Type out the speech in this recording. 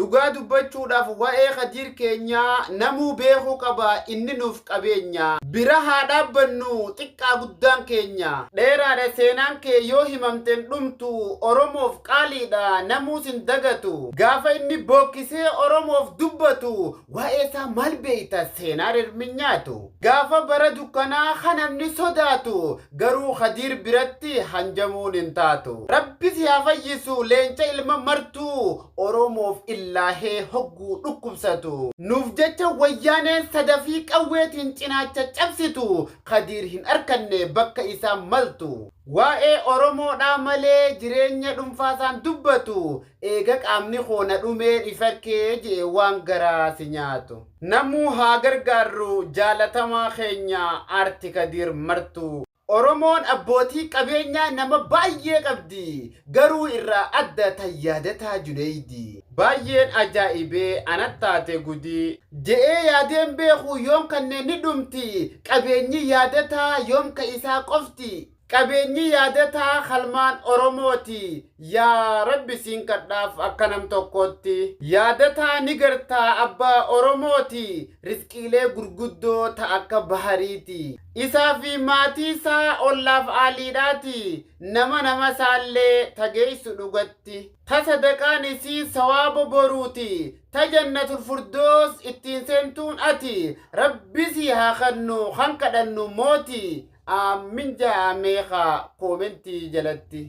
dhugaa dubbachuudhaaf waa'ee Khadiir keenyaa namuu beekuu qaba inni nuuf qabeenya bira haa dhaabbannu xiqqaa guddaan keenya dheeraadha seenaan kee yoo himamteen dhumtu oromoof qaaliidha namuus hin dagatu gaafa inni bookkisee oromoof dubbatu waa'ee isaa maal beeyta seenaa hirminyaatu gaafa bara dukkanaa kanamni sodaatu garuu Khadiir biratti hanjamuun hin taatu rabbi si haa fayyisu leenca ilma martuu oromoof illahee hogguu dhukkubsatu nuuf jecha wayyaaneen sadafii qawweetiin cinaacha cabsitu Khadiir hin arkanne bakka isaa maltu waa'ee oromoodhaa malee jireenya dhuunfaasaan dubbatu eega qaamni hoona dhumee ifarkee jee waan garaa si nyaatu namuu haa gargaarru jaalatamaa keenya aarti Khadiir martu Oromoon abbootii qabeenyaa nama baay'ee qabdi garuu irraa adda tayaadataa Junayd baay'een ajaa'ibee anattaate gudii je'ee yaadeen beeku yoom kanneen ni dhumti qabeenyi yaadataa yoom ka isaa qofti qabeenyi yaadataa halmaan Oromooti yaa rabbi siin kadhaaf akka nam tokkotti yaadataa ni gartaa abbaa Oromooti rizqiilee gurguddoo ta akka bahariiti isaa fi maatii isaa ollaaf aaliidhaati nama saallee tageessu dhugatti ta sadaqaan isii sawaaba boruuti ta jannatul firdoos ittiin seentuun ati rabbi si haa kannu kan kadhannu mooti Amin jaa meeqa koomenti jalatti